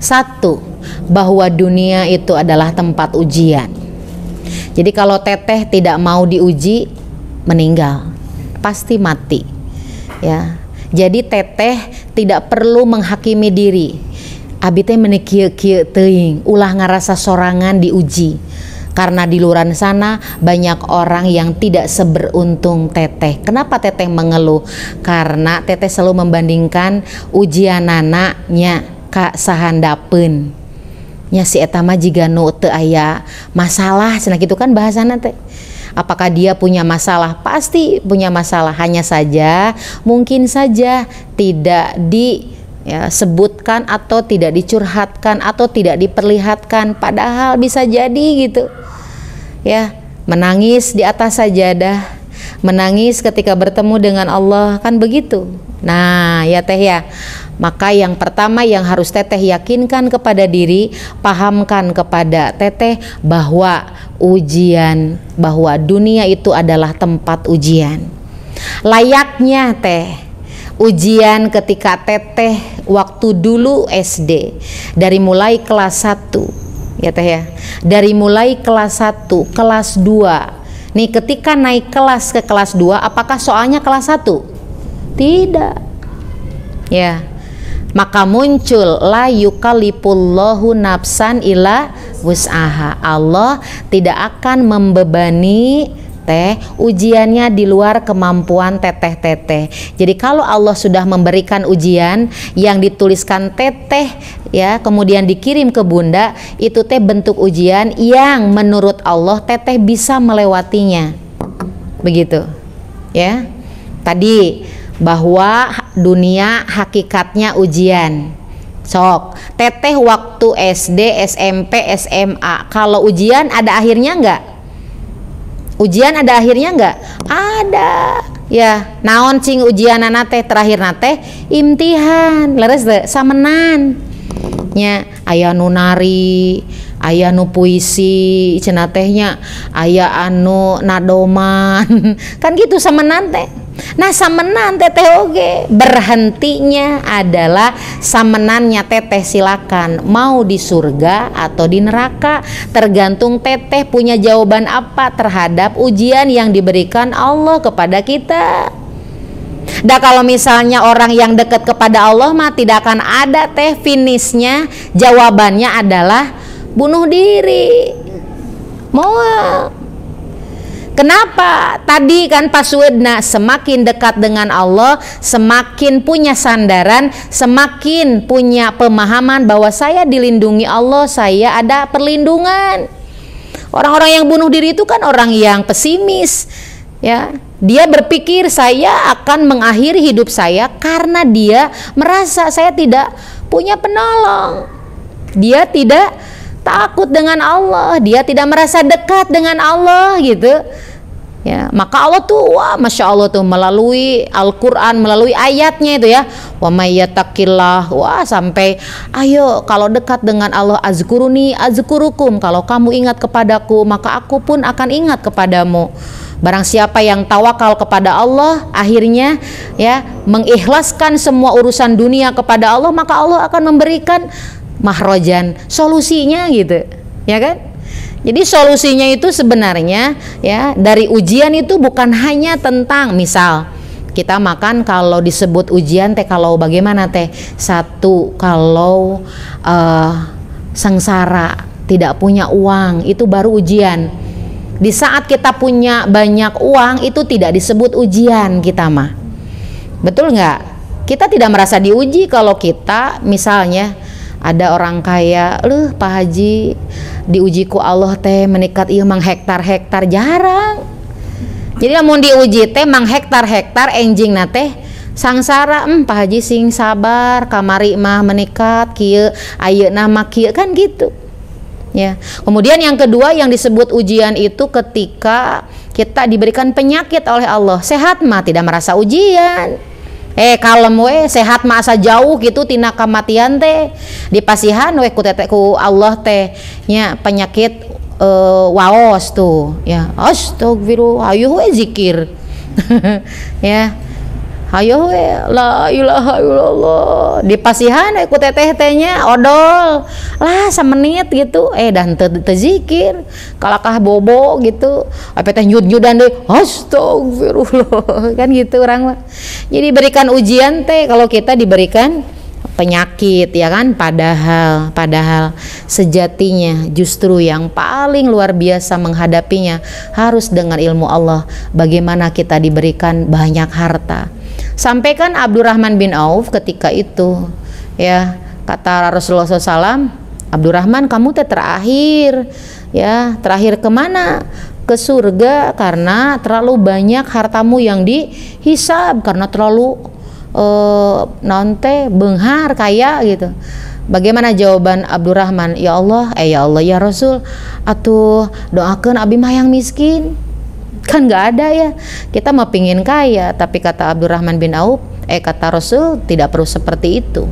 Satu, bahwa dunia itu adalah tempat ujian. Jadi kalau teteh tidak mau diuji, meninggal, pasti mati. Ya, jadi teteh tidak perlu menghakimi diri. Abi teh menekieu-kieu teuing, ulah ngarasa sorangan diuji. Karena di luar sana banyak orang yang tidak seberuntung teteh. Kenapa teteh mengeluh? Karena teteh selalu membandingkan ujian anaknya ka sahandapeun. Nya si eta mah jiga nu teu aya masalah, cenah kitu kan bahasana teh. Apakah dia punya masalah? Pasti punya masalah. Hanya saja mungkin saja tidak disebutkan atau tidak dicurhatkan atau tidak diperlihatkan, padahal bisa jadi gitu ya. Menangis di atas sajadah, menangis ketika bertemu dengan Allah, kan begitu. Nah ya teh ya, maka yang pertama yang harus teteh yakinkan kepada diri, pahamkan kepada teteh bahwa ujian, bahwa dunia itu adalah tempat ujian. Layaknya teh ujian ketika teteh waktu dulu SD, dari mulai kelas 1 ya teh ya, dari mulai kelas 1, kelas 2 nih, ketika naik kelas ke kelas 2, apakah soalnya kelas 1? Tidak ya, maka muncul la yukallifullahu nafsan illa wus'aha. Allah tidak akan membebani ujiannya di luar kemampuan teteh-teteh. Jadi kalau Allah sudah memberikan ujian yang dituliskan teteh ya, kemudian dikirim ke bunda, itu teh bentuk ujian yang menurut Allah teteh bisa melewatinya. Begitu ya. Tadi bahwa dunia hakikatnya ujian. Sok, teteh waktu SD, SMP, SMA, kalau ujian ada akhirnya enggak? Ujian ada akhirnya enggak? Ada. Ya, naon cing ujian teh terakhir nate imtihan, leres deh samenan. Nya aya nu nari, aya nu puisi, cenah tehnya aya anu nadoman. Kan gitu samenan teh. Nah samenan teteh oge berhentinya adalah samenannya teteh, silakan mau di surga atau di neraka, tergantung teteh punya jawaban apa terhadap ujian yang diberikan Allah kepada kita. Dah kalau misalnya orang yang dekat kepada Allah mah tidak akan ada teh finishnya, jawabannya adalah bunuh diri. Moal. Kenapa? Tadi kan pasudna semakin dekat dengan Allah, semakin punya sandaran, semakin punya pemahaman bahwa saya dilindungi Allah, saya ada perlindungan. Orang-orang yang bunuh diri itu kan orang yang pesimis ya. Dia berpikir saya akan mengakhiri hidup saya karena dia merasa saya tidak punya penolong. Dia tidak takut dengan Allah, dia tidak merasa dekat dengan Allah gitu. Ya, maka Allah tuh wah masya Allah tuh melalui Al-Quran, melalui ayatnya itu ya, wa may yattaqillah, wah sampai ayo kalau dekat dengan Allah azkuruni azkurukum, kalau kamu ingat kepadaku maka aku pun akan ingat kepadamu. Barang siapa yang tawakal kepada Allah, akhirnya ya mengikhlaskan semua urusan dunia kepada Allah, maka Allah akan memberikan mahrojan, solusinya gitu ya kan. Jadi solusinya itu sebenarnya ya dari ujian itu bukan hanya tentang misal kita makan, kalau disebut ujian teh kalau bagaimana teh, satu kalau sengsara tidak punya uang itu baru ujian. Di saat kita punya banyak uang itu tidak disebut ujian kita mah, betul nggak? Kita tidak merasa diuji kalau kita misalnya ada orang kaya, Pak Haji diuji ku Allah teh menikat ieu mang hektar-hektar, jarang. Jadi lamun diuji teh mang hektar-hektar enjing na teh sangsara, Pak Haji sing sabar kamari mah menikat kieu ayeuna mah kieu, kan gitu. Ya. Kemudian yang kedua yang disebut ujian itu ketika kita diberikan penyakit oleh Allah. Sehat mah tidak merasa ujian. Kalem we sehat mah asa jauh gitu tina kamatian teh, dipasihan we ku teteh ku Allah teh nya penyakit waos tuh ya, astagfirullah ayo we zikir ya hayo we la ilaha illallah dipasihan ku teteh tehnya odol lah samenit gitu dan tezikir kalakah bobo gitu apa teh nyud-nyudan deh astagfirullah kan gitu orang mah. Jadi berikan ujian teh kalau kita diberikan penyakit ya kan, padahal sejatinya justru yang paling luar biasa menghadapinya harus dengan ilmu Allah. Bagaimana kita diberikan banyak harta. Sampaikan Abdurrahman bin Auf ketika itu ya, kata Rasulullah SAW, Abdurrahman kamu teh terakhir ya, terakhir kemana? Ke surga karena terlalu banyak hartamu yang dihisab, karena terlalu nonte benghar kaya gitu. Bagaimana jawaban Abdurrahman? Ya Allah ya Rasul, atuh doakeun abi mah yang miskin. Kan nggak ada ya, kita mah pingin kaya. Tapi kata Abdurrahman bin Auf, kata Rasul tidak perlu seperti itu.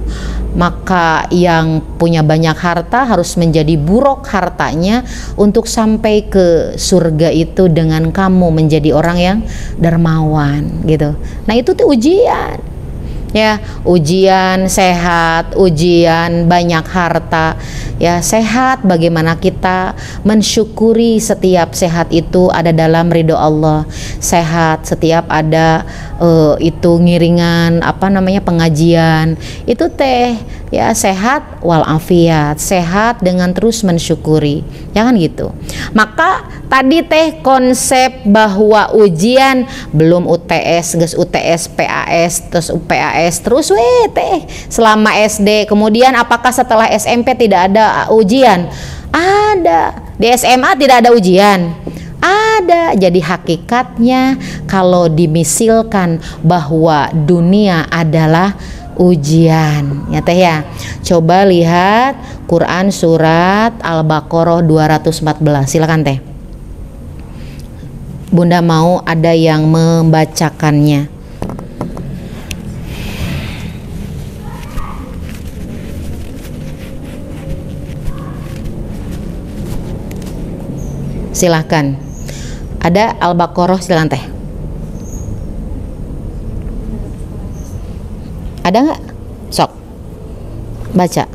Maka yang punya banyak harta harus menjadi buruk hartanya untuk sampai ke surga itu dengan kamu menjadi orang yang dermawan gitu. Nah itu tuh ujian ya, ujian sehat, ujian banyak harta ya. Sehat, bagaimana kita mensyukuri setiap sehat itu ada dalam ridho Allah. Sehat setiap ada itu ngiringan pengajian itu teh ya, sehat walafiat, sehat dengan terus mensyukuri ya kan gitu. Maka tadi teh konsep bahwa ujian belum UTS, geus UTS PAS terus UPAS terus teh selama SD. Kemudian apakah setelah SMP tidak ada ujian? Ada. Di SMA tidak ada ujian? Ada. Jadi hakikatnya kalau dimisilkan bahwa dunia adalah ujian ya teh ya. Coba lihat Quran surat Al-Baqarah 214. Silakan teh. Bunda mau ada yang membacakannya. Silahkan. Ada Al-Baqarah, silakan teh. Ada nggak? Sok baca.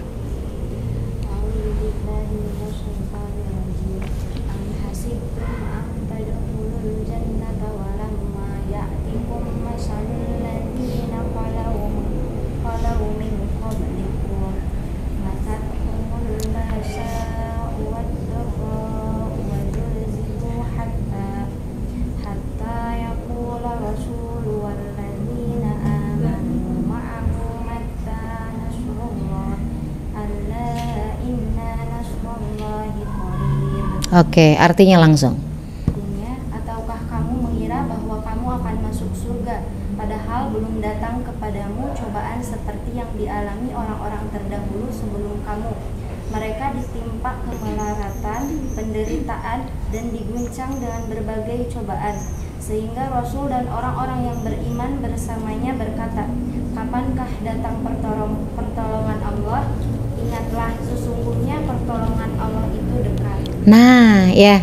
Oke, artinya langsung. Ataukah kamu mengira bahwa kamu akan masuk surga, padahal belum datang kepadamu cobaan seperti yang dialami orang-orang terdahulu sebelum kamu. Mereka ditimpa kemelaratan, penderitaan, dan diguncang dengan berbagai cobaan. Sehingga Rasul dan orang-orang yang beriman bersamanya berkata, kapankah datang pertolongan Allah? Ingatlah, sesungguhnya pertolongan Allah itu dekat. Nah ya,